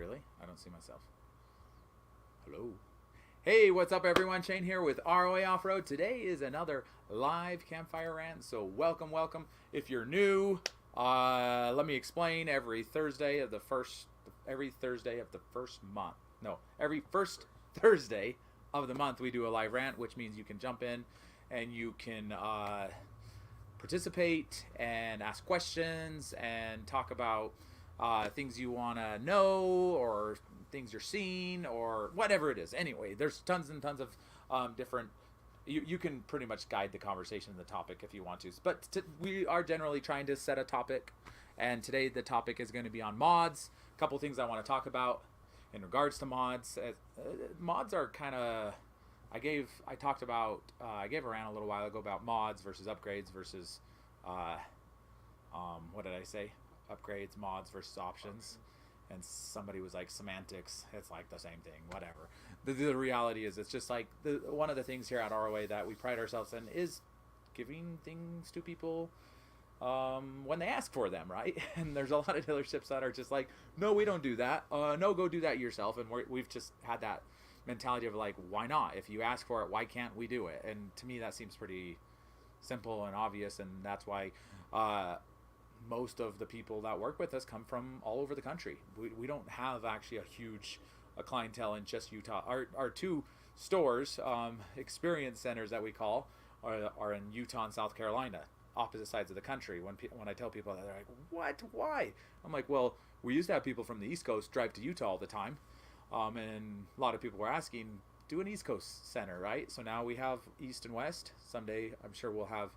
Really? I don't see myself. Hello. Hey, what's up, everyone? Shane here with ROA Off-Road. Today is another live Campfire rant, so welcome, welcome. If you're new, let me explain. Every Thursday of the first month. No, every first Thursday of the month, we do a live rant, which means you can jump in and you can participate and ask questions and talk about things you want to know or things you're seeing or whatever it is. Anyway, there's tons and tons of different. You can pretty much guide the conversation in the topic if you want to. But we are generally trying to set a topic, and today the topic is going to be on mods. A couple things I want to talk about in regards to mods. Mods are kind of. I gave a rant a little while ago about mods versus upgrades versus what did I say? Upgrades, mods versus options. And somebody was like, semantics, it's like the same thing, whatever. The reality is, it's just like one of the things here at ROA that we pride ourselves in is giving things to people when they ask for them, right? And there's a lot of dealerships that are just like, no, we don't do that. No, go do that yourself. And we've just had that mentality of like, why not? If you ask for it, why can't we do it? And to me, that seems pretty simple and obvious, and that's why most of the people that work with us come from all over the country. We don't have actually a huge clientele in just Utah. Our two stores, experience centers that we call, are in Utah and South Carolina, opposite sides of the country. When I tell people that, they're like, what? Why? I'm like, well, we used to have people from the East Coast drive to Utah all the time, and a lot of people were asking, do an East Coast center, right? So now we have East and West. Someday I'm sure we'll have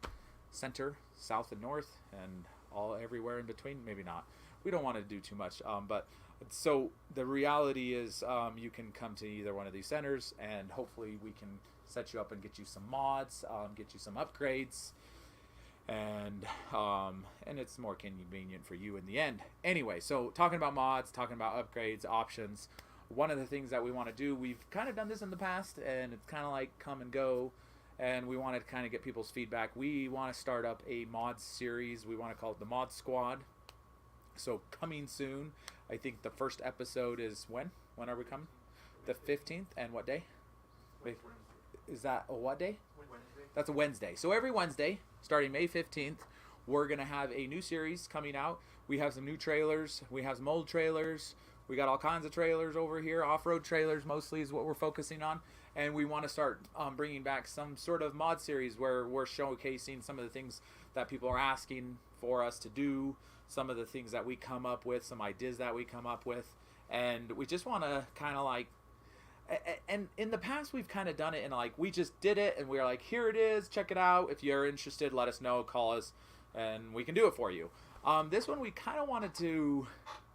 center, South and North, and all everywhere in between. Maybe not. We don't want to do too much. But so the reality is, you can come to either one of these centers, and hopefully we can set you up and get you some mods, get you some upgrades, and it's more convenient for you in the end. Anyway, so talking about mods, talking about upgrades, options. One of the things that we want to do, we've kind of done this in the past, and it's kind of like come and go. And we wanted to kind of get people's feedback. We want to start up a mod series. We want to call it the Mod Squad. So coming soon. I think the first episode is when? When are we coming? The 15th. And what day? Wait, is that a what day? Wednesday. That's a Wednesday. So every Wednesday, starting May 15th, we're going to have a new series coming out. We have some new trailers. We have some old trailers. We got all kinds of trailers over here. Off-road trailers mostly is what we're focusing on. And we want to start bringing back some sort of mod series where we're showcasing some of the things that people are asking for us to do, some of the things that we come up with, some ideas that we come up with. And we just want to kind of like, and in the past we've kind of done it in like, we just did it and we were like, here it is, check it out. If you're interested, let us know, call us, and we can do it for you. This one we kind of wanted to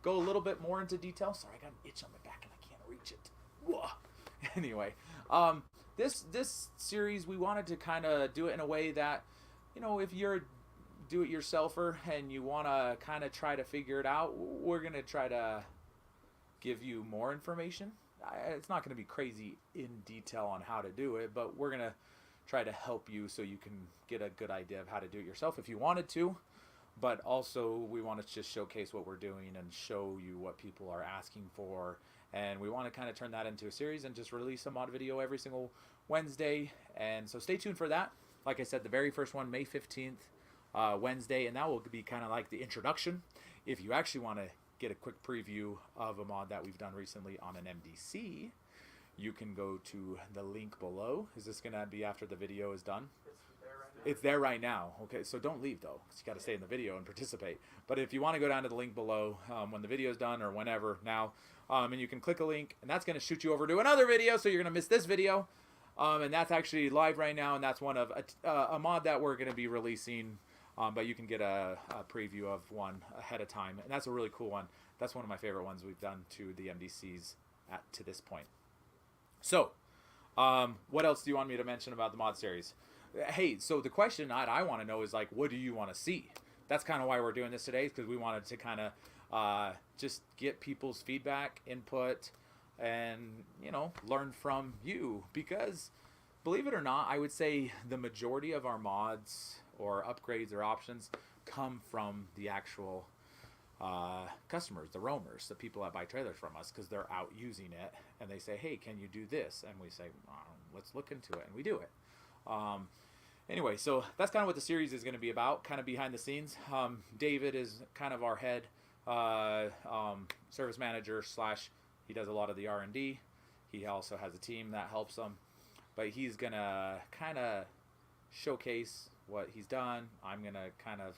go a little bit more into detail. Sorry, I got an itch on my back and I can't reach it. Whoa. Anyway, this series, we wanted to kind of do it in a way that, you know, if you're a do-it-yourselfer and you want to kind of try to figure it out, we're going to try to give you more information. It's not going to be crazy in detail on how to do it, but we're going to try to help you so you can get a good idea of how to do it yourself if you wanted to. But also, we want to just showcase what we're doing and show you what people are asking for. And we want to kind of turn that into a series and just release a mod video every single Wednesday. And so stay tuned for that. Like I said, the very first one, May 15th, Wednesday. And that will be kind of like the introduction. If you actually want to get a quick preview of a mod that we've done recently on an MDC, you can go to the link below. Is this going to be after the video is done? It's there right now. Okay, so don't leave though. You got to stay in the video and participate. But if you want to go down to the link below when the video is done or whenever now, and you can click a link, and that's going to shoot you over to another video, so you're going to miss this video. And that's actually live right now, and that's one of a mod that we're going to be releasing. But you can get a preview of one ahead of time, and that's a really cool one. That's one of my favorite ones we've done to the MDCs to this point. So, what else do you want me to mention about the mod series? Hey, so the question that I want to know is like, what do you want to see? That's kind of why we're doing this today, because we wanted to kind of just get people's feedback, input, and, you know, learn from you. Because, believe it or not, I would say the majority of our mods or upgrades or options come from the actual customers, the roamers, the people that buy trailers from us, because they're out using it, and they say, hey, can you do this? And we say, let's look into it, and we do it. Anyway, so that's kind of what the series is going to be about, kind of behind the scenes. David is kind of our head service manager / he does a lot of the R&D. He also has a team that helps him, but he's going to kind of showcase what he's done. I'm going to kind of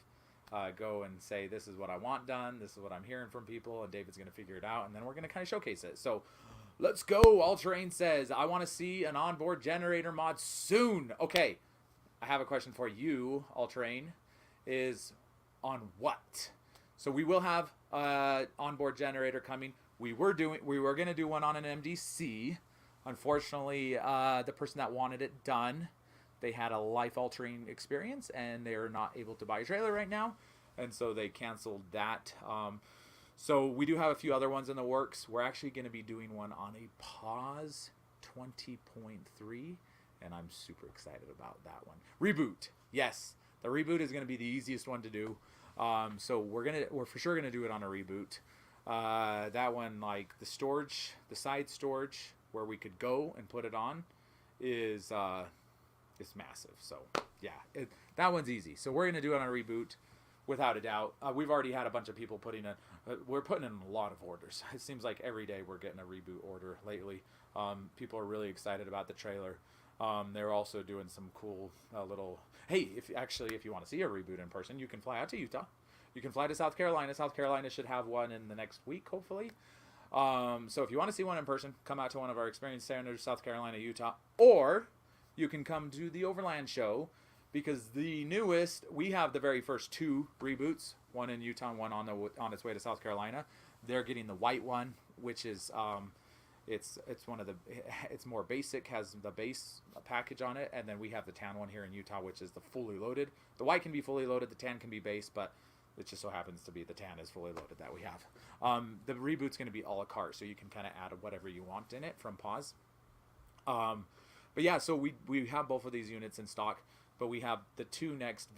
go and say, this is what I want done, this is what I'm hearing from people, and David's going to figure it out, and then we're going to kind of showcase it. So let's go. All Terrain says, I want to see an onboard generator mod soon. Okay, I have a question for you, All Terrain, is on what? So we will have onboard generator coming. We were going to do one on an MDC. Unfortunately, the person that wanted it done, they had a life-altering experience, and they're not able to buy a trailer right now, and so they canceled that. So we do have a few other ones in the works. We're actually going to be doing one on a Pause 20.3, and I'm super excited about that one. Reboot, yes, the Reboot is going to be the easiest one to do. So we're for sure gonna do it on a Reboot. That one, like the side storage where we could go and put it on, is it's massive. So yeah, that one's easy. So we're gonna do it on a Reboot, without a doubt. We've already had a bunch of people we're putting in a lot of orders. It seems like every day we're getting a Reboot order lately. People are really excited about the trailer. They're also doing some cool little. Hey, if you want to see a Reboot in person, you can fly out to Utah. You can fly to South Carolina. South Carolina should have one in the next week, hopefully. So if you want to see one in person, come out to one of our experience centers, South Carolina, Utah, or you can come to the Overland show, because the newest, we have the very first 2 Reboots, one in Utah and one on its way to South Carolina. They're getting the white one, which is it's more basic, has the base package on it, and then we have the tan one here in Utah, which is the fully loaded. The white can be fully loaded, the tan can be base, but it just so happens to be the tan is fully loaded that we have. The Reboot's going to be a la carte, so you can kind of add whatever you want in it from Pause. But yeah, so we have both of these units in stock, but we have the 2 next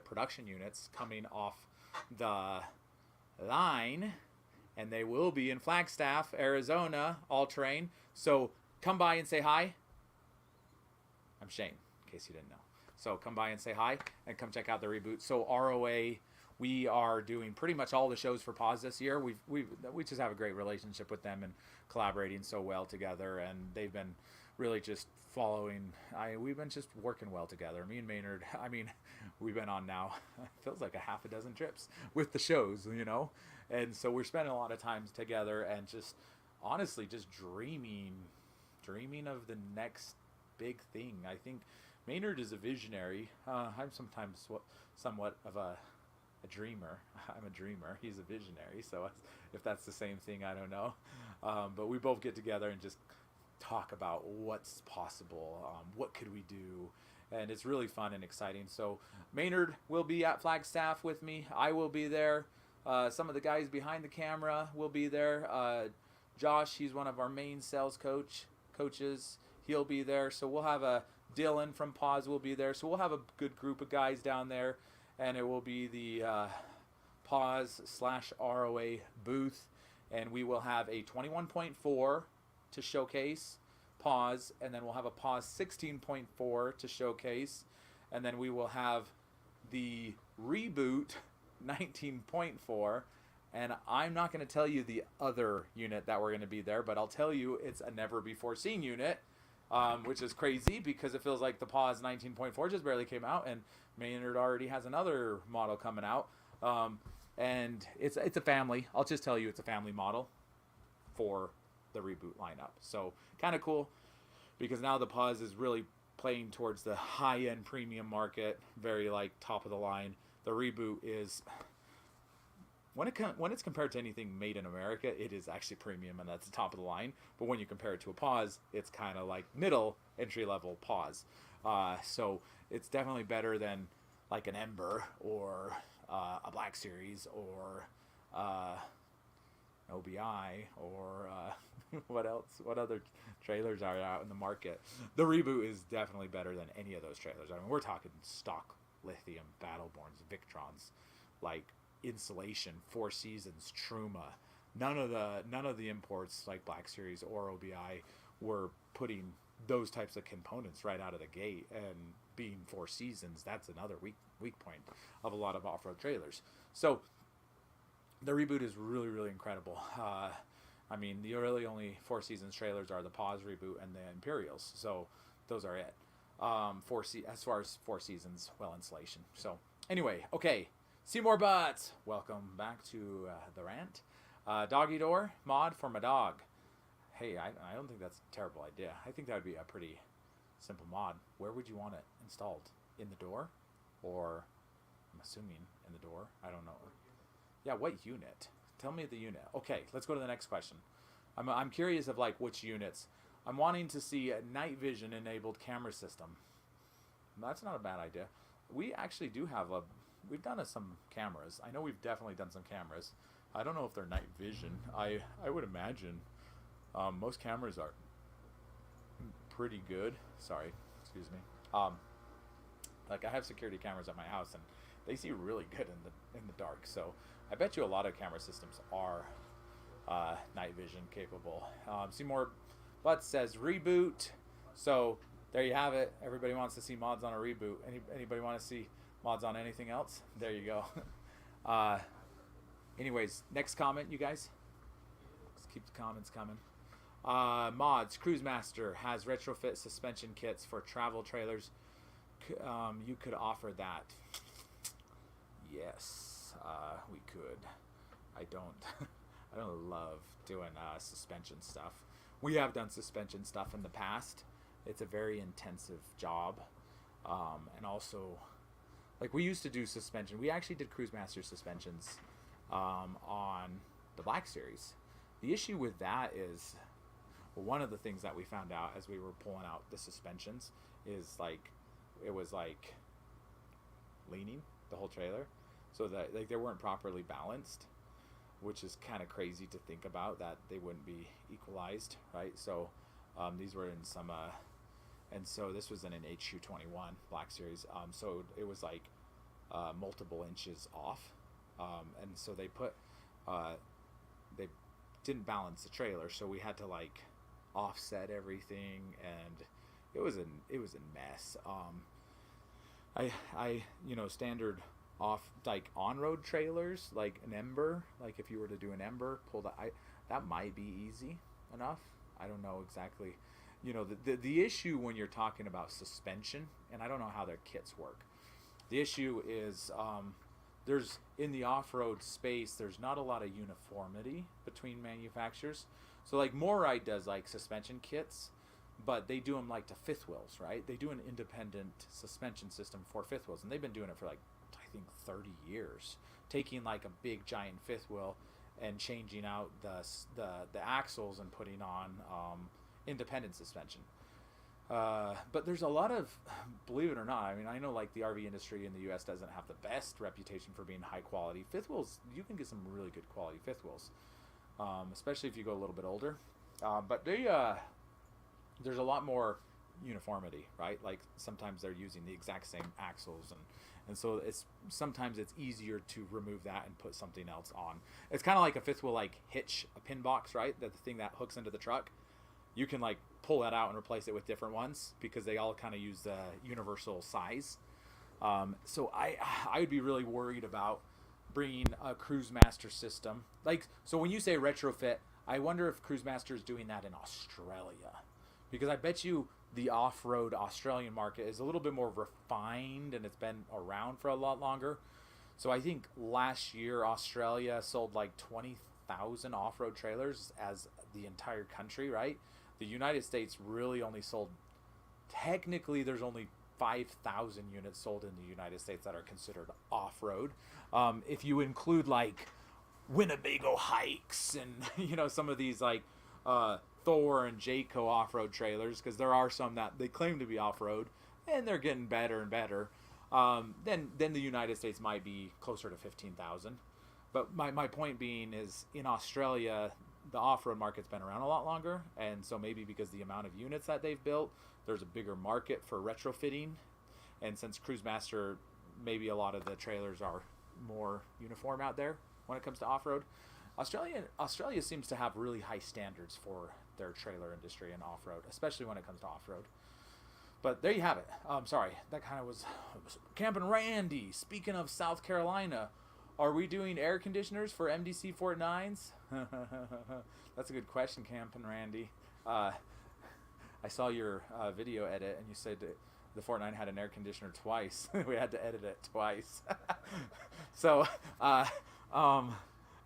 production units coming off the line, and they will be in Flagstaff, Arizona, All Terrain. So come by and say hi. I'm Shane, in case you didn't know. So come by and say hi, and come check out the Reboot. So ROA, we are doing pretty much all the shows for Pause this year. We just have a great relationship with them and collaborating so well together, and they've been really just following. We've been just working well together. Me and Maynard, we've been on now, it feels like a half a dozen trips with the shows, and so we're spending a lot of time together and just honestly just dreaming of the next big thing. I think Maynard is a visionary. I'm sometimes somewhat of a dreamer. I'm a dreamer. He's a visionary. So if that's the same thing, I don't know. But we both get together and just talk about what's possible. What could we do? And it's really fun and exciting. So Maynard will be at Flagstaff with me. I will be there. Some of the guys behind the camera will be there. Josh, he's one of our main sales coaches. He'll be there. So we'll have Dylan from Pause will be there. So we'll have a good group of guys down there, and it will be the Pause/ROA booth, and we will have a 21.4 to showcase Pause, and then we'll have a Pause 16.4 to showcase, and then we will have the Reboot 19.4, and I'm not going to tell you the other unit that we're going to be there, but I'll tell you it's a never before seen unit, which is crazy because it feels like the Pause 19.4 just barely came out, and Maynard already has another model coming out, and it's a family. I'll just tell you it's a family model for the Reboot lineup. So kind of cool because now the Pause is really playing towards the high-end premium market, very like top of the line. The Reboot is, when it's compared to anything made in America, it is actually premium, and that's the top of the line. But when you compare it to a Pause, it's kind of like middle entry-level Pause. So it's definitely better than like an Ember or a Black Series or OBI or what else? What other trailers are out in the market? The Reboot is definitely better than any of those trailers. I mean, we're talking stock lithium Battleborns, Victrons, like insulation, Four Seasons, Truma. None of the imports like Black Series or OBI were putting those types of components right out of the gate. And being Four Seasons, that's another weak point of a lot of off-road trailers. So the Reboot is really, really incredible. I mean, the really only Four Seasons trailers are the Pause Reboot and the Imperials. So those are it. As far as Four Seasons, well, insulation. So anyway, okay. Seymour Butts, welcome back to the Rant. Doggy door mod for my dog. Hey, I don't think that's a terrible idea. I think that would be a pretty simple mod. Where would you want it installed? In the door? Or, I'm assuming, in the door? I don't know. Yeah, what unit? Tell me the unit. Okay, let's go to the next question. I'm curious of like which units. I'm wanting to see a night vision enabled camera system. That's not a bad idea. We actually do have we've done some cameras. I know we've definitely done some cameras. I don't know if they're night vision. I would imagine most cameras are pretty good. Sorry, excuse me. Like I have security cameras at my house and they see really good in the dark. So I bet you a lot of camera systems are night vision capable. Seymour Butts says Reboot. So there you have it. Everybody wants to see mods on a Reboot. Anybody want to see mods on anything else? There you go. Anyways, next comment, you guys. Let's keep the comments coming. Mods. Cruise Master has retrofit suspension kits for travel trailers. You could offer that. Yes, we could. I don't love doing suspension stuff. We have done suspension stuff in the past. It's a very intensive job, and also, like we used to do suspension. We actually did Cruise Master suspensions on the Black Series. The issue with that is, well, one of the things that we found out as we were pulling out the suspensions is like it was like leaning the whole trailer, so that like they weren't properly balanced, which is kind of crazy to think about that they wouldn't be equalized, right? So these were in some and so this was in an HU21 Black Series, so it was like multiple inches off, and so they didn't balance the trailer, so we had to like offset everything, and it was a mess. I standard off like on-road trailers, like an Ember, like if you were to do an Ember, that might be easy enough. I don't know exactly. The issue when you're talking about suspension, and I don't know how their kits work. The issue is there's in the off-road space, there's not a lot of uniformity between manufacturers. So like Moride does like suspension kits, but they do them like to fifth wheels, right? They do an independent suspension system for fifth wheels, and they've been doing it for like I think 30 years, taking like a big giant fifth wheel and changing out the axles and putting on independent suspension. But there's a lot of, believe it or not, I mean, I know like the RV industry in the US doesn't have the best reputation for being high quality fifth wheels. You can get some really good quality fifth wheels, especially if you go a little bit older. But there's a lot more uniformity, right? Like sometimes they're using the exact same axles, and so sometimes it's easier to remove that and put something else on. It's kind of like a fifth wheel like hitch, a pin box, right? That the thing that hooks into the truck. You can like pull that out and replace it with different ones because they all kind of use the universal size. So I would be really worried about bringing a Cruise Master system. Like, so when you say retrofit, I wonder if Cruise Master is doing that in Australia, because I bet you the off-road Australian market is a little bit more refined and it's been around for a lot longer. So I think last year Australia sold like 20,000 off-road trailers as the entire country, right? The United States really only sold, technically there's only 5,000 units sold in the United States that are considered off-road. If you include like Winnebago hikes and some of these like Thor and Jayco off-road trailers, because there are some that they claim to be off-road and they're getting better and better, then the United States might be closer to 15,000. But my point being is, in Australia the off-road market's been around a lot longer, and so maybe because the amount of units that they've built, there's a bigger market for retrofitting. And since Cruise Master, maybe a lot of the trailers are more uniform out there when it comes to off-road. Australia seems to have really high standards for their trailer industry and off-road, especially when it comes to off-road. But there you have it. Sorry, that kind of was Campin' Randy. Speaking of South Carolina, are we doing air conditioners for MDC Fort 9s? That's a good question, Campin' Randy. I saw your video edit, and you said the Fort 9 had an air conditioner twice. We had to edit it twice. So, I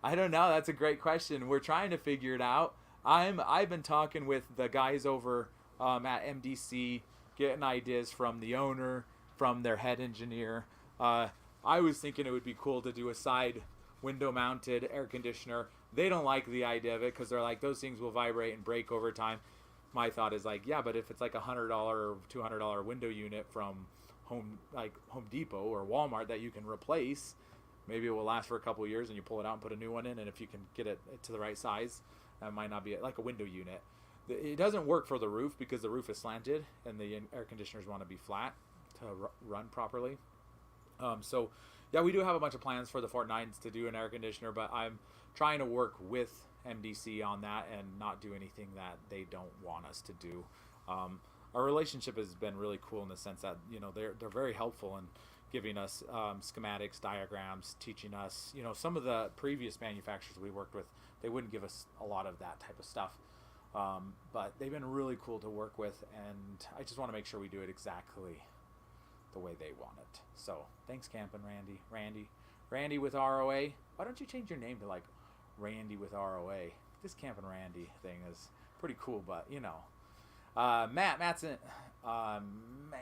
don't know. That's a great question. We're trying to figure it out. I've been talking with the guys over at MDC, getting ideas from the owner, from their head engineer. I was thinking it would be cool to do a side window-mounted air conditioner. They don't like the idea of it because they're like, those things will vibrate and break over time. My thought is like, yeah, but if it's like $100 or $200 window unit from Home Depot or Walmart that you can replace, maybe it will last for a couple of years, and you pull it out and put a new one in, and if you can get it to the right size, it might not be like a window unit. It doesn't work for the roof because the roof is slanted and the air conditioners want to be flat to run properly. So yeah, we do have a bunch of plans for the Fort 9s to do an air conditioner, but I'm trying to work with MDC on that and not do anything that they don't want us to do. Our relationship has been really cool in the sense that, you know, they're very helpful in giving us schematics, diagrams, teaching us, you know, some of the previous manufacturers we worked with, they wouldn't give us a lot of that type of stuff. But they've been really cool to work with, and I just want to make sure we do it exactly the way they want it. So thanks, Campin' Randy. Randy with ROA. Why don't you change your name to like Randy with ROA? This Campin' Randy thing is pretty cool, but you know.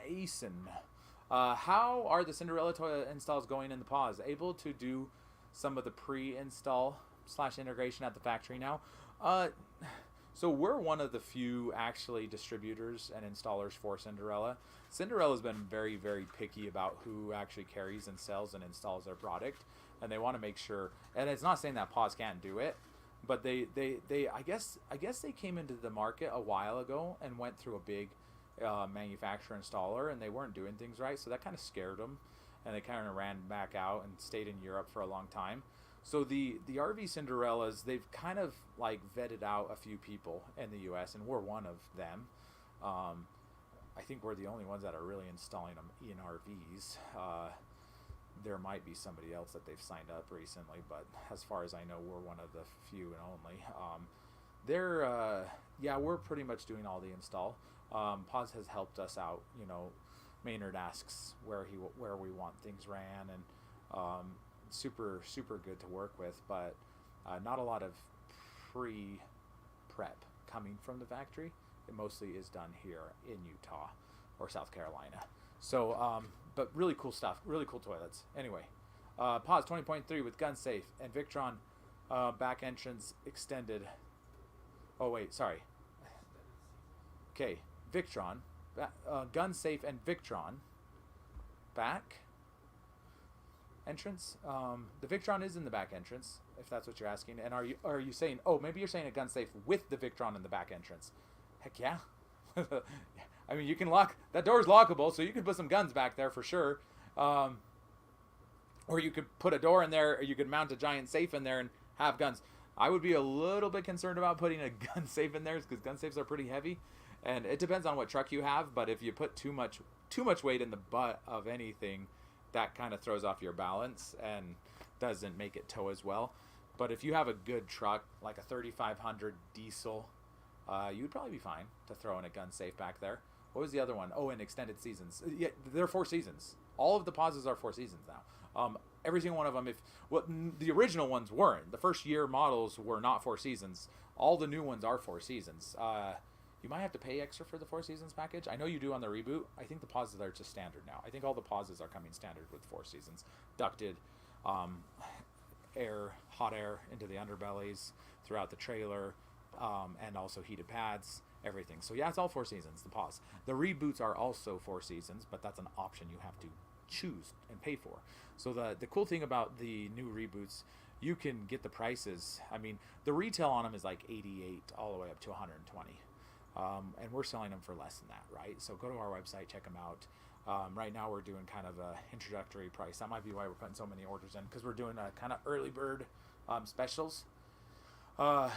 Mason. How are the Cinderella toilet installs going in the pause? Able to do some of the pre-install / integration at the factory now? So we're one of the few actually distributors and installers for Cinderella. Cinderella's been very, very picky about who actually carries and sells and installs their product, and they want to make sure. And it's not saying that Pause can't do it, but they I guess they came into the market a while ago and went through a big manufacturer installer, and they weren't doing things right, so that kind of scared them, and they kind of ran back out and stayed in Europe for a long time. So the RV Cinderellas, they've kind of like vetted out a few people in the U.S., and we're one of them. I think we're the only ones that are really installing them in RVs. There might be somebody else that they've signed up recently, but as far as I know, we're one of the few and only. We're pretty much doing all the install. Paz has helped us out. You know, Maynard asks where we want things ran, and super good to work with, but not a lot of pre-prep coming from the factory. It mostly is done here in Utah or South Carolina. So, but really cool stuff, really cool toilets. Anyway, Pause 20.3 with gun safe and Victron back entrance extended. Oh wait, sorry. Okay, Victron, gun safe and Victron back entrance. The Victron is in the back entrance, if that's what you're asking. And are you saying? Oh, maybe you're saying a gun safe with the Victron in the back entrance. Heck yeah. I mean, you can lock that door's lockable, so you could put some guns back there for sure. Or you could put a door in there, or you could mount a giant safe in there and have guns. I would be a little bit concerned about putting a gun safe in there because gun safes are pretty heavy, and it depends on what truck you have. But if you put too much weight in the butt of anything, that kind of throws off your balance and doesn't make it tow as well. But if you have a good truck, like a 3500 diesel, you'd probably be fine to throw in a gun safe back there. What was the other one? Oh, and extended seasons. Yeah, they're 4 seasons. All of the pauses are 4 seasons now. Every single one of them. The original ones weren't. The first year models were not 4 seasons. All the new ones are 4 seasons. You might have to pay extra for the 4 seasons package. I know you do on the Reboot. I think the pauses are just standard now. I think all the pauses are coming standard with 4 seasons. Ducted, hot air into the underbellies throughout the trailer, and also heated pads, everything. So yeah, it's all 4 seasons, the pause. The Reboots are also 4 seasons, but that's an option you have to choose and pay for. So the cool thing about the new Reboots, you can get the prices. I mean, the retail on them is like 88 all the way up to 120. And we're selling them for less than that, right? So go to our website, check them out. Right now we're doing kind of a introductory price. That might be why we're putting so many orders in, because we're doing a kind of early bird specials. Yeah,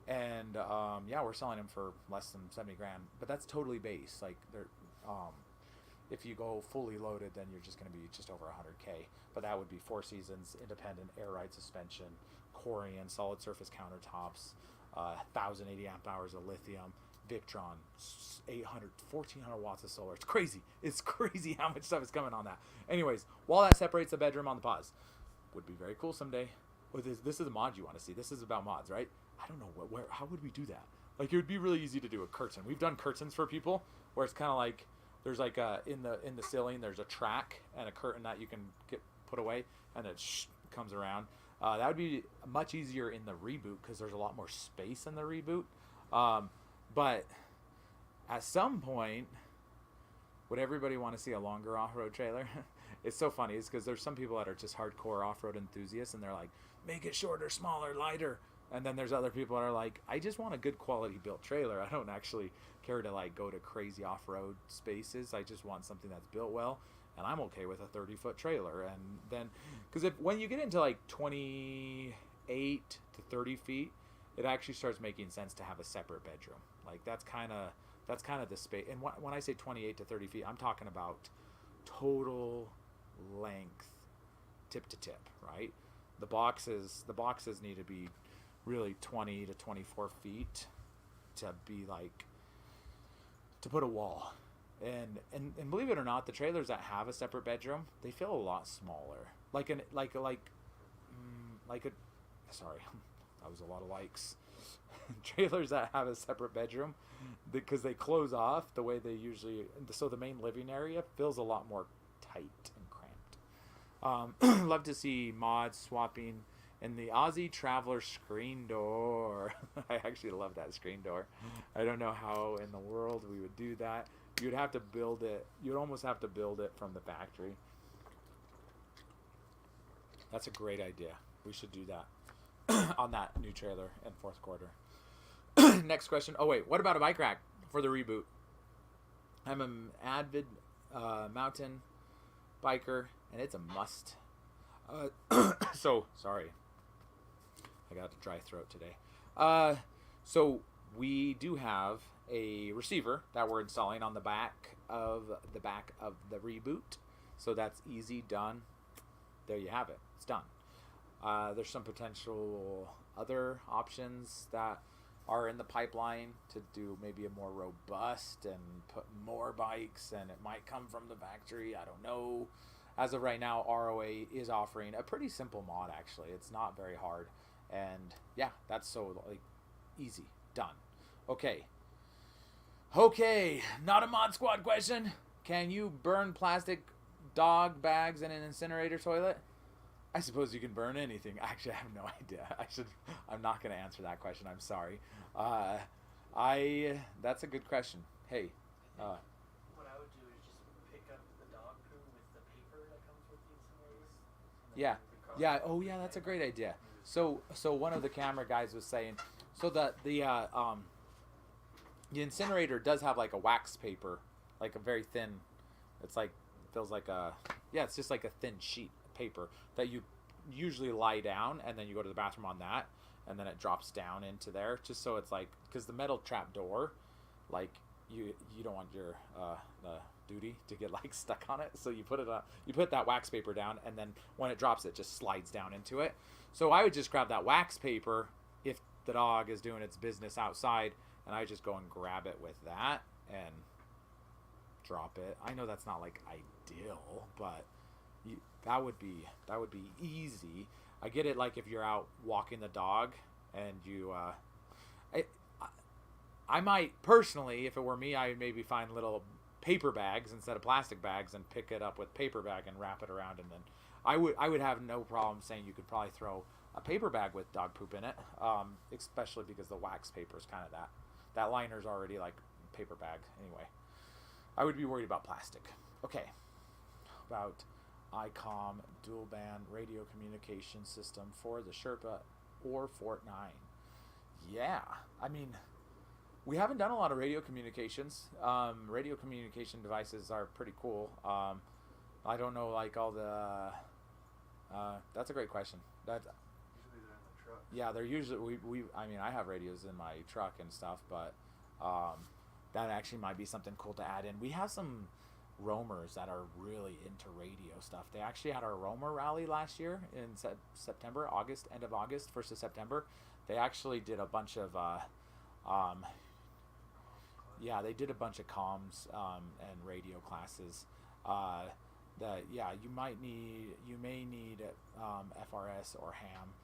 we're selling them for less than 70 grand, but that's totally base. Like they're, if you go fully loaded, then you're just going to be just over 100K. But that would be 4 seasons, independent air ride suspension, Corian, solid surface countertops, 1,080 amp hours of lithium, Victron, 1,400 watts of solar. It's crazy. It's crazy how much stuff is coming on that. Anyways, while that separates the bedroom on the Pause, would be very cool someday. Well, this is a mod you want to see. This is about mods, right? I don't know how would we do that? Like, it would be really easy to do a curtain. We've done curtains for people where it's kind of like there's like in the ceiling there's a track and a curtain that you can get put away, and it comes around. That would be much easier in the Reboot because there's a lot more space in the Reboot. But at some point, would everybody want to see a longer off-road trailer? It's so funny. It's because there's some people that are just hardcore off-road enthusiasts, and they're like, make it shorter, smaller, lighter. And then there's other people that are like, I just want a good quality built trailer. I don't actually care to like go to crazy off-road spaces. I just want something that's built well, and I'm okay with a 30-foot trailer. And then, because when you get into like 28 to 30 feet, it actually starts making sense to have a separate bedroom. Like that's kind of the space. And when I say 28 to 30 feet, I'm talking about total length, tip to tip, right? The boxes need to be really 20 to 24 feet to be like, to put a wall. And believe it or not, the trailers that have a separate bedroom, they feel a lot smaller. Sorry, that was a lot of likes. Trailers that have a separate bedroom, because they close off the way they usually, so the main living area feels a lot more tight and cramped. Love to see mods swapping in the Aussie Traveler screen door. I actually love that screen door. I don't know how in the world we would do that. You'd have to build it. You'd almost have to build it from the factory. That's a great idea. We should do that on that new trailer in fourth quarter. Next question. Oh wait, what about a bike rack for the Reboot? I'm an avid mountain biker, and it's a must. So sorry, I got a dry throat today. So we do have a receiver that we're installing on the back of the Reboot. So that's easy, done. There you have it. It's done. There's some potential other options that are in the pipeline to do maybe a more robust and put more bikes, and it might come from the factory. I don't know. As of right now, ROA is offering a pretty simple mod, actually. It's not very hard. And yeah, that's so like easy, done. Okay, not a Mod Squad question. Can you burn plastic dog bags in an incinerator toilet? I suppose you can burn anything. Actually, I have no idea. I'm not going to answer that question. I'm sorry. That's a good question. Hey. What I would do is just pick up the dog poo with the paper that comes with the incinerators. Yeah. Yeah. Oh, yeah. That's a great idea. So one of the camera guys was saying, so the incinerator does have like a wax paper, like a very thin. It's like feels like it's just like a thin sheet of paper that you usually lie down, and then you go to the bathroom on that, and then it drops down into there, just so it's like, because the metal trap door, like you don't want your the duty to get like stuck on it, so you put that wax paper down, and then when it drops, it just slides down into it. So I would just grab that wax paper if the dog is doing its business outside, and I just go and grab it with that and drop it. I know that's not like ideal, but that would be easy. I get it, like if you're out walking the dog and you I might personally, if it were me, I would maybe find little paper bags instead of plastic bags and pick it up with paper bag and wrap it around, and then I would have no problem saying you could probably throw a paper bag with dog poop in it, especially because the wax paper is kind of that liner's already like paper bag anyway. I would be worried about plastic. Okay, about ICOM dual band radio communication system for the Sherpa or Fort 9. Yeah, I mean, We haven't done a lot of radio communications. Radio communication devices are pretty cool. I don't know, like all the. That's a great question. That. Usually they're in the truck. Yeah, they're usually we. I mean, I have radios in my truck and stuff, but that actually might be something cool to add in. We have some roamers that are really into radio stuff. They actually had our roamer rally last year in September, August, end of August, 1st of September. They actually did a bunch of they did a bunch of comms and radio classes. That you may need FRS or ham.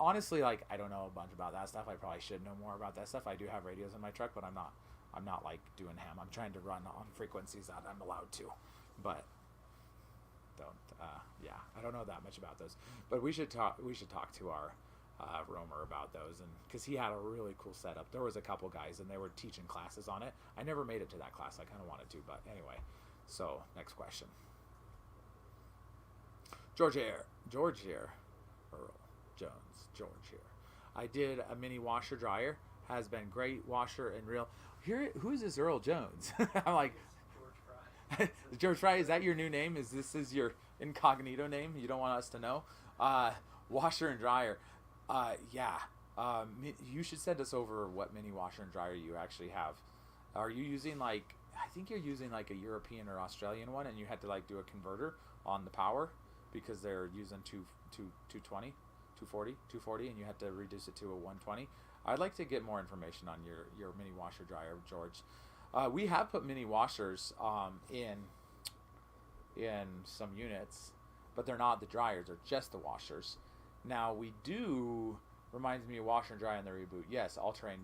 Honestly, like, I don't know a bunch about that stuff. I probably should know more about that stuff. I do have radios in my truck, but I'm not like doing ham. I'm trying to run on frequencies that I'm allowed to, but I don't know that much about those. But we should talk to our roamer about those, and because he had a really cool setup. There was a couple guys and they were teaching classes on it. I never made it to that class. I kind of wanted to, but anyway. So next question. George here, Earl Jones, George here. I did a mini washer dryer. Has been great washer and reel. Here, who is this Earl Jones? I'm like, George Fry. George Fry. Is that your new name? Is this your incognito name? You don't want us to know. Washer and dryer. You should send us over what mini washer and dryer you actually have. Are you using I think you're using like a European or Australian one, and you had to like do a converter on the power because they're using 220, 240, and you had to reduce it to a 120. I'd like to get more information on your mini washer dryer, George. We have put mini washers in some units, but they're not the dryers; they're just the washers. Now we do, reminds me of washer and dryer in the Reboot. Yes, all terrain.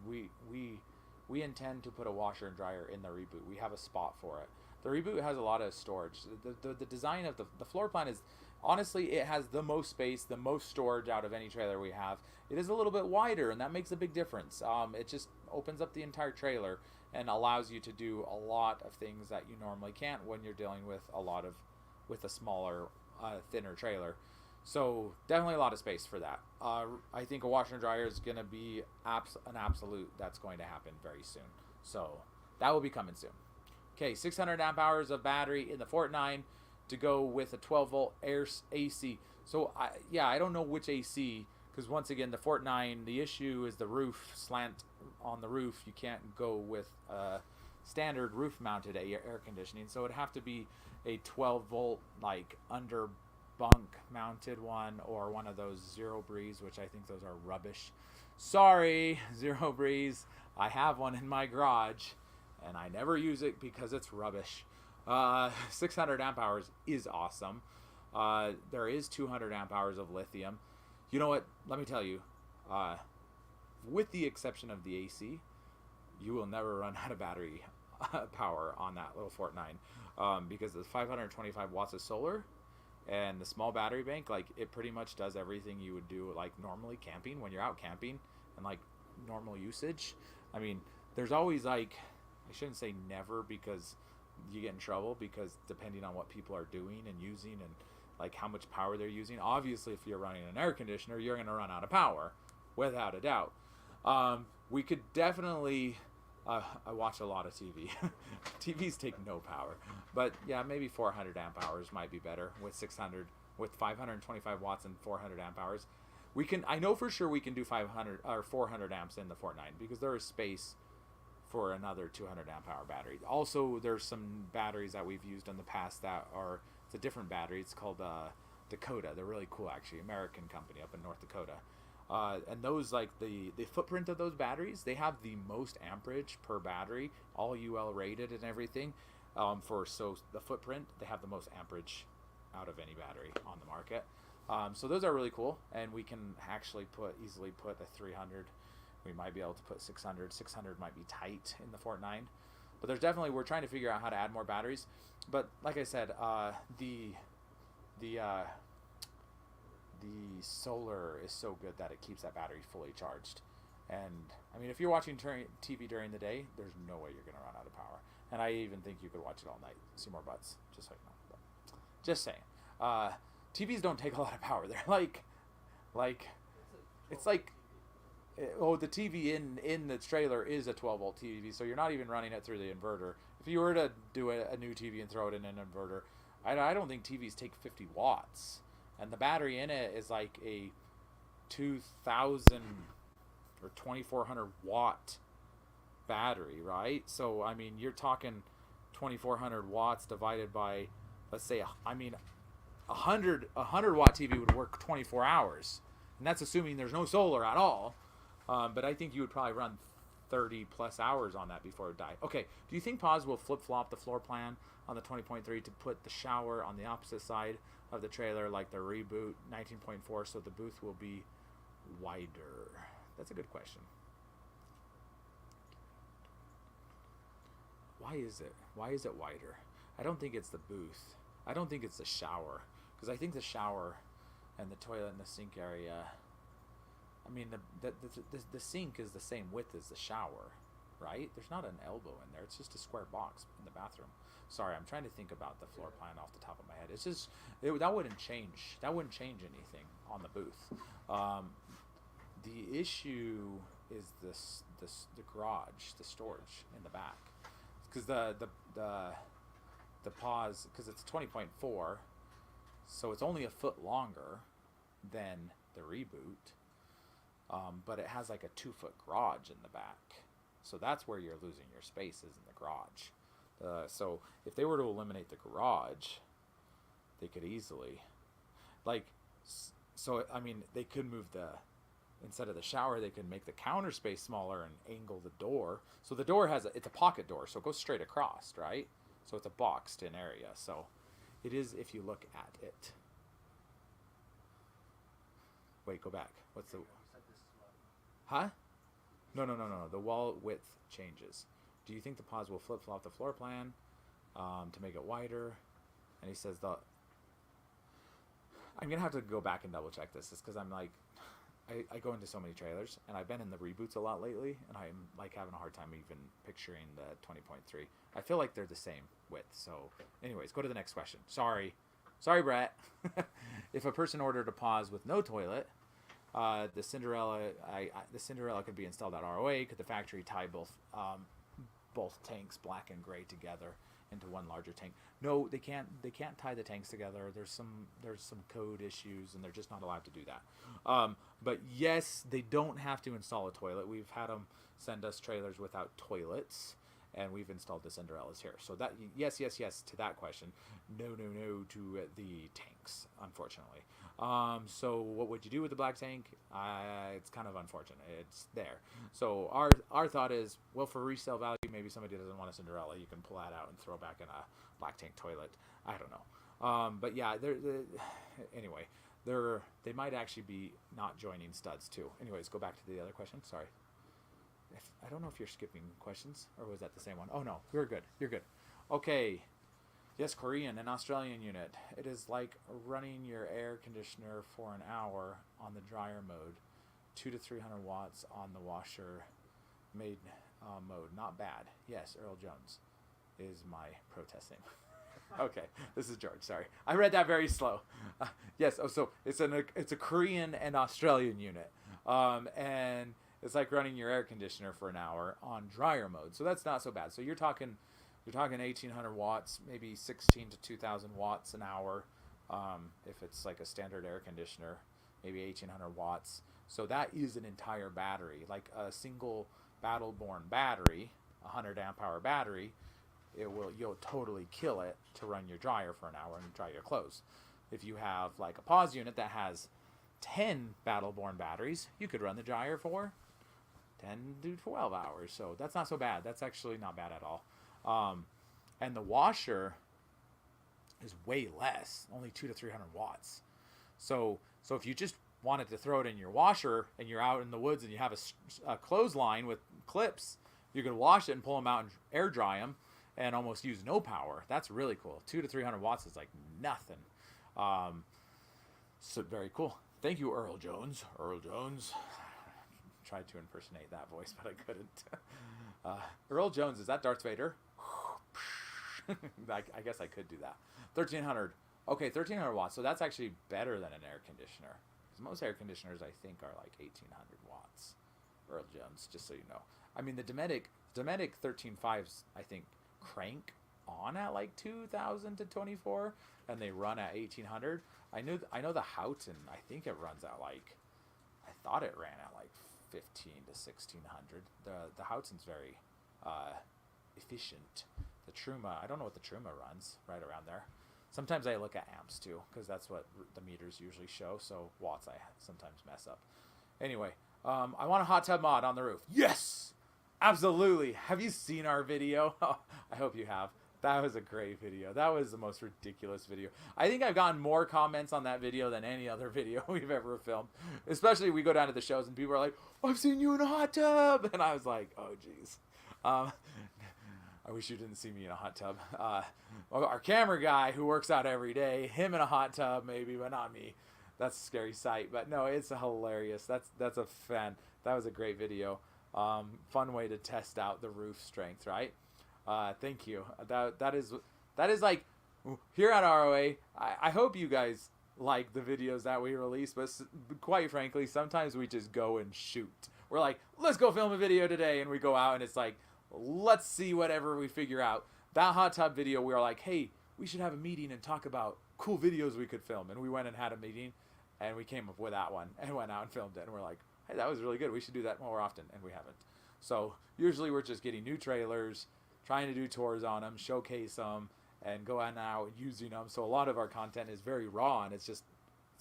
We intend to put a washer and dryer in the Reboot. We have a spot for it. The Reboot has a lot of storage. The design of the floor plan is, honestly, it has the most space, the most storage out of any trailer we have. It is a little bit wider, and that makes a big difference. It just opens up the entire trailer and allows you to do a lot of things that you normally can't when you're dealing with a smaller, thinner trailer. So definitely a lot of space for that. I think a washer and dryer is going to be an absolute. That's going to happen very soon. So that will be coming soon. Okay, 600 amp hours of battery in the Fort 9 to go with a 12 volt AC. So I don't know which AC, because once again, the Fort 9, the issue is the roof slant on the roof. You can't go with standard roof mounted air conditioning. So it'd have to be a 12 volt like under bunk mounted one, or one of those Zero Breeze, which I think those are rubbish. Sorry, Zero Breeze. I have one in my garage and I never use it because it's rubbish. 600 amp hours is awesome. There is 200 amp hours of lithium. You know what? Let me tell you, with the exception of the AC, you will never run out of battery power on that little Fort 9, because the 525 watts of solar and the small battery bank, like, it pretty much does everything you would do like normally camping when you're out camping and like normal usage. I mean, there's always like, I shouldn't say never because you get in trouble, because depending on what people are doing and using and like how much power they're using, obviously if you're running an air conditioner, you're going to run out of power without a doubt. We could definitely I watch a lot of TV. TVs take no power, but yeah, maybe 400 amp hours might be better with 525 watts and 400 amp hours. I know for sure we can do 500 or 400 amps in the Fort 9 because there is space for another 200 amp hour battery. Also, there's some batteries that we've used in the past that are, it's a different battery. It's called Dakota. They're really cool, actually. American company up in North Dakota. And those, like the footprint of those batteries, they have the most amperage per battery, all UL rated and everything. So the footprint, they have the most amperage out of any battery on the market. So those are really cool, and we can actually easily put a 300. We might be able to put 600. 600 might be tight in the Fort 9, but we're trying to figure out how to add more batteries. But like I said, the solar is so good that it keeps that battery fully charged. And I mean, if you're watching TV during the day, there's no way you're going to run out of power. And I even think you could watch it all night. See more butts, just so you know. But just saying. TVs don't take a lot of power. They're like The TV in the trailer is a 12 volt TV, so you're not even running it through the inverter. If you were to do a new TV and throw it in an inverter, I don't think TVs take 50 watts, and the battery in it is like a 2,000 or 2,400 watt battery, right? So I mean, you're talking 2,400 watts divided by, let's say, I mean, 100 watt TV would work 24 hours, and that's assuming there's no solar at all. But I think you would probably run 30 plus hours on that before it died. Okay, do you think Pause will flip-flop the floor plan on the 20.3 to put the shower on the opposite side of the trailer like the Reboot 19.4 so the booth will be wider? That's a good question. Why is it? Why is it wider? I don't think it's the booth. I don't think it's the shower, because I think the shower and the toilet and the sink area, I mean, the sink is the same width as the shower, right? There's not an elbow in there. It's just a square box in the bathroom. Sorry, I'm trying to think about the floor plan off the top of my head. It's just, that wouldn't change. That wouldn't change anything on the booth. The issue is the garage, the storage in the back, because the Pause, because it's 20.4, so it's only a foot longer than the Reboot. But it has like a 2-foot garage in the back, so that's where you're losing your space, is in the garage. So if they were to eliminate the garage, they could easily, like, so I mean, they could move instead of the shower, they could make the counter space smaller and angle the door. So the door it's a pocket door, so it goes straight across, right? So it's a boxed in area. So it is, if you look at it. Wait, go back. What's the... Huh? No. The wall width changes. Do you think the Pause will flip-flop the floor plan to make it wider? And he says I'm going to have to go back and double-check this, because I'm like... I go into so many trailers, and I've been in the Reboots a lot lately, and I'm like having a hard time even picturing the 20.3. I feel like they're the same width. So anyways, go to the next question. Sorry Brett. If a person ordered a Pause with no toilet, the Cinderella could be installed at ROA. Could the factory tie both tanks, black and gray, together into one larger tank? No, they can't tie the tanks together. There's some code issues, and they're just not allowed to do that. But yes, they don't have to install a toilet. We've had them send us trailers without toilets, and we've installed the Cinderellas here. So that, yes to that question. No to the tanks, unfortunately. So what would you do with the black tank? It's kind of unfortunate. It's there. So our thought is, well, for resale value, maybe somebody doesn't want a Cinderella. You can pull that out and throw back in a black tank toilet. I don't know. But yeah, anyway, they might actually be not joining studs too. Anyways, go back to the other question. Sorry. I don't know if you're skipping questions, or was that the same one? Oh no, you're good. You're good. Okay. Yes, Korean and Australian unit. It is like running your air conditioner for an hour on the dryer mode, 200 to 300 watts on the washer made mode. Not bad. Yes, Earl Jones is my protesting. Okay, this is George. Sorry, I read that very slow. Yes. Oh, so it's a Korean and Australian unit, and it's like running your air conditioner for an hour on dryer mode. So that's not so bad. So you're talking 1,800 watts, maybe 16 to 2,000 watts an hour. If it's like a standard air conditioner, maybe 1,800 watts. So that is an entire battery, like a single Battleborn battery, 100 amp hour battery. You'll totally kill it to run your dryer for an hour and dry your clothes. If you have like a Pause unit that has 10 Battleborn batteries, you could run the dryer for 10 to 12 hours. So that's not so bad. That's actually not bad at all. And the washer is way less, only 200 to 300 watts. So if you just wanted to throw it in your washer and you're out in the woods and you have a clothesline with clips, you could wash it and pull them out and air dry them and almost use no power. That's really cool. 200 to 300 watts is like nothing. So very cool. Thank you, Earl Jones. Earl Jones. Tried to impersonate that voice, but I couldn't. Earl Jones, is that Darth Vader? I guess I could do that. 1,300. Okay, 1,300 watts. So that's actually better than an air conditioner. Because most air conditioners, I think, are like 1,800 watts. Earl Jones, just so you know. I mean, the Dometic 13.5s, I think, crank on at like 2,000 to 24, and they run at 1,800. I know the Houghton, I think it runs at like, I thought it ran at like 15 to 1,600. The Houghton's very efficient. The Truma, I don't know what the Truma runs, right around there. Sometimes I look at amps too, because that's what the meters usually show, so watts I sometimes mess up. Anyway, I want a hot tub mod on the roof. Yes! Absolutely. Have you seen our video? I hope you have. That was a great video. That was the most ridiculous video. I think I've gotten more comments on that video than any other video we've ever filmed. Especially we go down to the shows and people are like, I've seen you in a hot tub. And I was like, oh, geez. I wish you didn't see me in a hot tub. Our camera guy who works out every day, him in a hot tub maybe, but not me. That's a scary sight. But no, it's hilarious. That's a fan. That was a great video. Fun way to test out the roof strength, right? Thank you. That is like, here at ROA, I hope you guys like the videos that we release, but quite frankly, sometimes we just go and shoot. We're like, let's go film a video today, and we go out and it's like, let's see whatever we figure out. That hot tub video, we were like, hey, we should have a meeting and talk about cool videos we could film. And we went and had a meeting, and we came up with that one and went out and filmed it. And we're like, hey, that was really good. We should do that more often, and we haven't. So usually we're just getting new trailers, trying to do tours on them, showcase them, and go out now and using them. So a lot of our content is very raw, and it's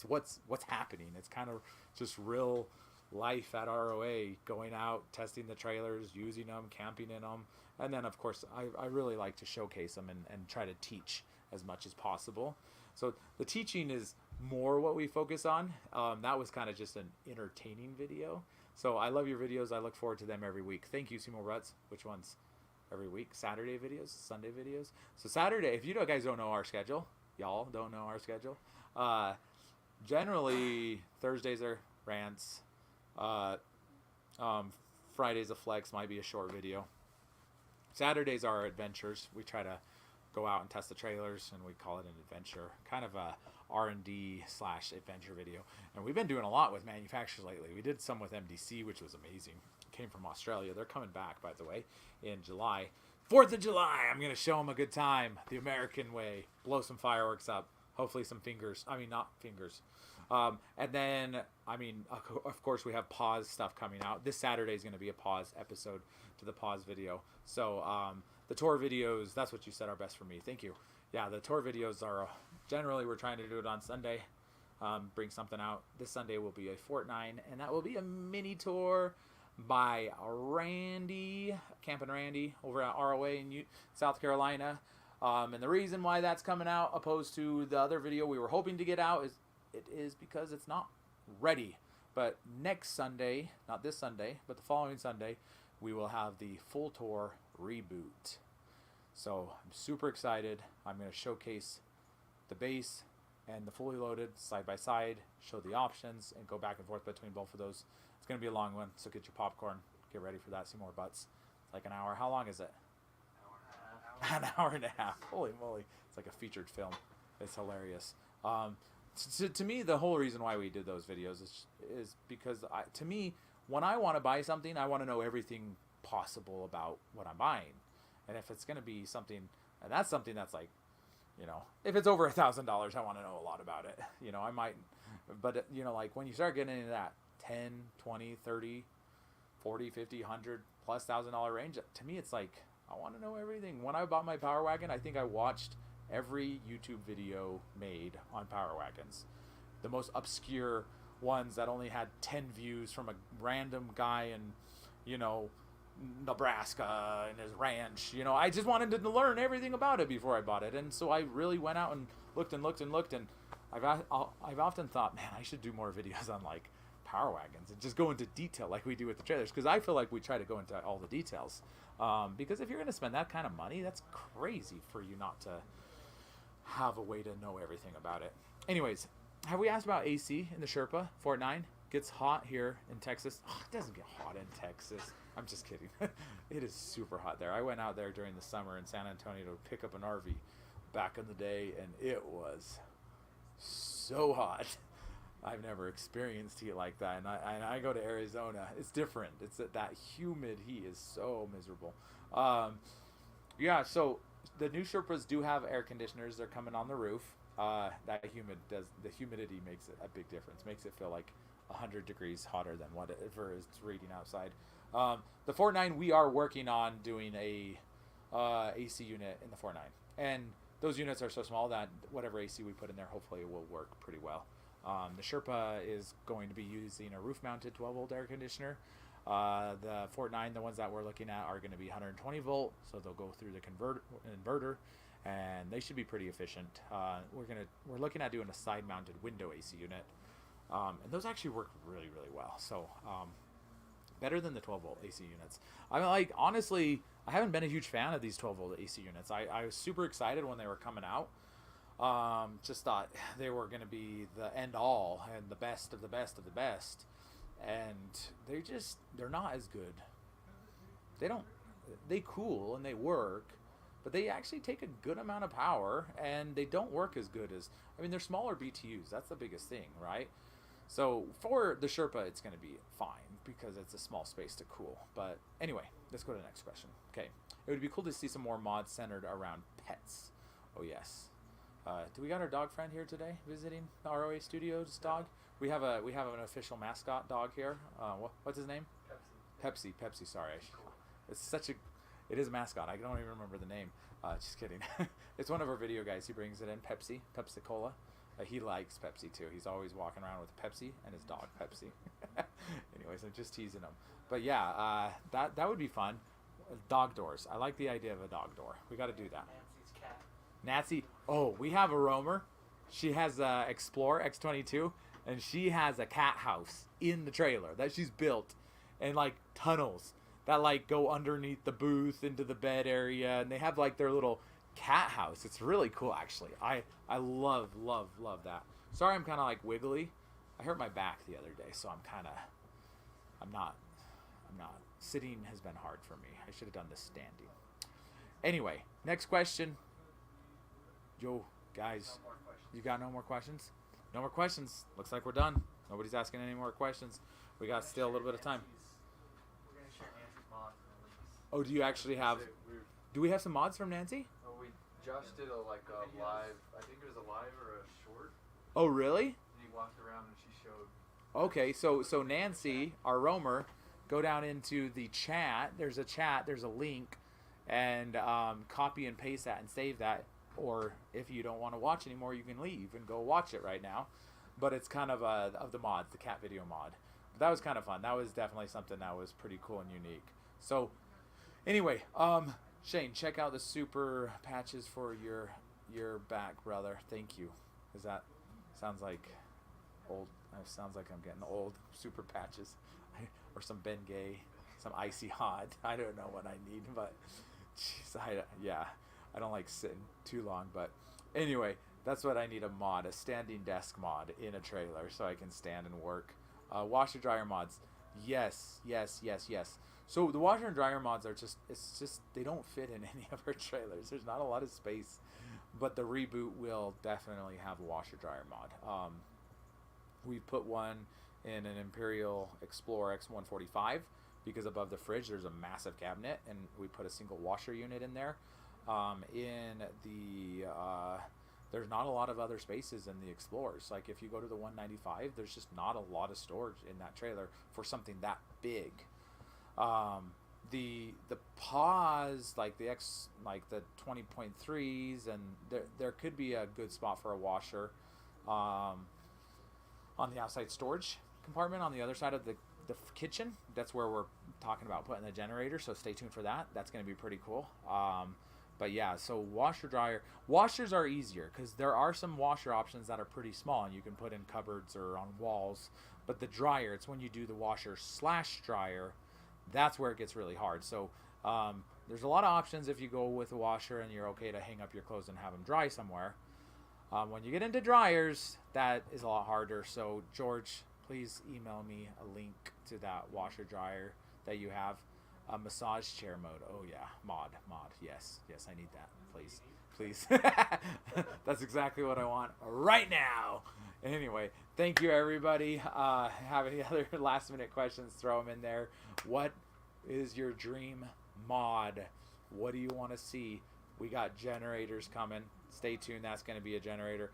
what's happening. It's kind of just real life at ROA, going out, testing the trailers, using them, camping in them. And then, of course, I really like to showcase them and try to teach as much as possible. So the teaching is more what we focus on. That was kind of just an entertaining video. So I love your videos. I look forward to them every week. Thank you, Seymour Ruts. Which ones? Every week? Saturday videos? Sunday videos? So Saturday, if you guys don't know our schedule, y'all don't know our schedule, generally Thursdays are rants. Friday's a flex, might be a short video. Saturdays are adventures. We try to go out and test the trailers, and we call it an adventure, kind of a R&D / adventure video. And we've been doing a lot with manufacturers lately. We did some with MDC, which was amazing. Came from Australia. They're coming back, by the way, in July. 4th of July, I'm going to show them a good time, the American way. Blow some fireworks up. Hopefully some fingers. I mean, not fingers. And then, I mean, of course, we have Pause stuff coming out. This Saturday is going to be a Pause episode to the Pause video. So the tour videos, that's what you said are best for me. Thank you. Yeah, the tour videos are generally we're trying to do it on Sunday. Bring something out. This Sunday will be a Fortnite, and that will be a mini tour by Randy, Campin' Randy, over at ROA in South Carolina. And the reason why that's coming out opposed to the other video we were hoping to get out is because it's not ready. But next Sunday, not this Sunday, but the following Sunday, we will have the full tour reboot. So I'm super excited. I'm going to showcase the base and the fully loaded side by side, show the options, and go back and forth between both of those. It's going to be a long one, so get your popcorn. Get ready for that. See more butts. It's like an hour. How long is it? An hour and a half. Holy moly. It's like a featured film. It's hilarious. To me, the whole reason why we did those videos is because, to me, when I want to buy something, I want to know everything possible about what I'm buying. And if it's going to be something, and that's something that's like, you know, if it's over $1,000, I want to know a lot about it. You know, I might, but, you know, like when you start getting into that 10, 20, 30, 40, 50, 100 plus $1,000 range, to me, it's like, I want to know everything. When I bought my Power Wagon, I think I watched every YouTube video made on Power Wagons. The most obscure ones that only had 10 views from a random guy in, you know, Nebraska in his ranch. You know, I just wanted to learn everything about it before I bought it. And so I really went out and looked and looked and looked. And I've often thought, man, I should do more videos on like Power Wagons and just go into detail like we do with the trailers. Because I feel like we try to go into all the details. Because if you're going to spend that kind of money, that's crazy for you not to have a way to know everything about it. Anyways, have we asked about AC in the Sherpa? Fort 9 gets hot here in Texas. Oh, it doesn't get hot in Texas. I'm just kidding. It is super hot there. I went out there during the summer in San Antonio to pick up an RV back in the day, and it was so hot. I've never experienced heat like that, and I go to Arizona. It's different. It's that humid heat is so miserable. Yeah, so the new Sherpas do have air conditioners. They're coming on the roof. That the humidity makes it a big difference. Makes it feel like 100 degrees hotter than whatever it's reading outside. The 4.9, we are working on doing a AC unit in the 4.9, and those units are so small that whatever AC we put in there, hopefully it will work pretty well. The Sherpa is going to be using a roof-mounted 12-volt air conditioner. The 4.9, the ones that we're looking at, are going to be 120 volt, so they'll go through the inverter, and they should be pretty efficient. We're looking at doing a side-mounted window AC unit, and those actually work really, really well. So better than the 12-volt AC units. I mean, like, honestly, I haven't been a huge fan of these 12-volt AC units. I was super excited when they were coming out. Just thought they were going to be the end all and the best of the best of the best, and they're not as good. They cool and they work, but they actually take a good amount of power, and they don't work as good as, I mean, they're smaller BTUs. That's the biggest thing, right? So for the Sherpa, it's going to be fine because it's a small space to cool. But anyway, let's go to the next question. Okay, it would be cool to see some more mods centered around pets. Oh yes. Do we got our dog friend here today visiting the ROA Studios dog? We have an official mascot dog here. What's his name? Pepsi. Sorry, it is a mascot. I don't even remember the name. Just kidding. It's one of our video guys. He brings it in. Pepsi Cola. He likes Pepsi too. He's always walking around with Pepsi and his dog Pepsi. Anyways, I'm just teasing him. But yeah, that would be fun. Dog doors. I like the idea of a dog door. We got to do that. Nancy's cat. Nancy, we have a roamer. She has a Explorer X22, and she has a cat house in the trailer that she's built, and like tunnels that like go underneath the booth into the bed area, and they have like their little cat house. It's really cool, actually. I love that. Sorry, I'm kind of like wiggly. I hurt my back the other day, so I'm not sitting has been hard for me. I should have done this standing. Anyway, next question. Yo, guys, you got no more questions? No more questions. Looks like we're done. Nobody's asking any more questions. We got still a little bit of time. We're going to share Nancy's mods and the links. Oh, do you actually have... Do we have some mods from Nancy? Oh, Josh did a live, I think it was a live or a short. Oh, really? And he walked around and she showed. Okay, so Nancy, our roamer, go down into the chat. There's a link, and copy and paste that and save that. Or if you don't want to watch anymore, you can leave and go watch it right now. But it's kind of the mods, the cat video mod. But that was kind of fun. That was definitely something that was pretty cool and unique. So anyway, Shane, check out the super patches for your back, brother. Thank you. Is that sounds like old? It sounds like I'm getting old. Super patches, or some Bengay, some icy hot. I don't know what I need, but jeez, I don't like sitting too long. But anyway, that's what I need, a mod, a standing desk mod in a trailer so I can stand and work. Washer dryer mods, yes. So the washer and dryer mods are just they don't fit in any of our trailers. There's not a lot of space, but the Reboot will definitely have a washer dryer mod. We put one in an Imperial Explorer X145 because above the fridge there's a massive cabinet, and we put a single washer unit in there. There's not a lot of other spaces in the Explorers. Like if you go to the 195, there's just not a lot of storage in that trailer for something that big. The Pause, like the 20.3s, and there could be a good spot for a washer on the outside storage compartment on the other side of the kitchen. That's where we're talking about putting the generator, so stay tuned for that. That's going to be pretty cool. But yeah, so washer dryer. Washers are easier because there are some washer options that are pretty small and you can put in cupboards or on walls. But the dryer, it's when you do the washer / dryer, that's where it gets really hard. So there's a lot of options if you go with a washer and you're okay to hang up your clothes and have them dry somewhere. When you get into dryers, that is a lot harder. So George, please email me a link to that washer dryer that you have. A massage chair mode. Oh yeah, mod. Yes, I need that. Please. That's exactly what I want right now. Anyway, thank you everybody. Have any other last minute questions? Throw them in there. What is your dream mod? What do you want to see? We got generators coming. Stay tuned. That's going to be a generator.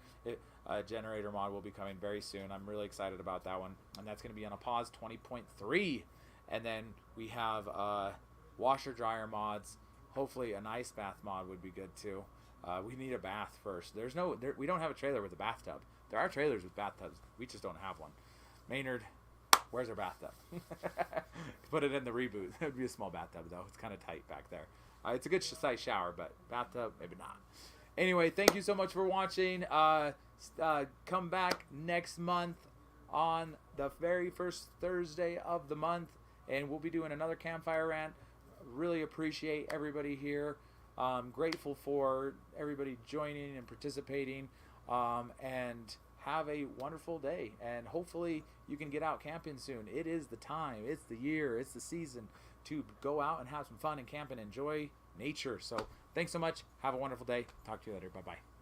A generator mod will be coming very soon. I'm really excited about that one. And that's going to be on a pause 20.3. And then we have washer dryer mods. Hopefully an ice bath mod would be good too. We need a bath first. We don't have a trailer with a bathtub. There are trailers with bathtubs. We just don't have one. Maynard, where's our bathtub? Put it in the reboot. It would be a small bathtub though. It's kind of tight back there. It's a good size shower, but bathtub, maybe not. Anyway, thank you so much for watching. Come back next month on the very first Thursday of the month, and we'll be doing another Campfire rant. Really appreciate everybody here. Grateful for everybody joining and participating, and have a wonderful day. And hopefully you can get out camping soon. It is the time, it's the year, it's the season to go out and have some fun and camp and enjoy nature. So thanks so much. Have a wonderful day. Talk to you later. Bye-bye.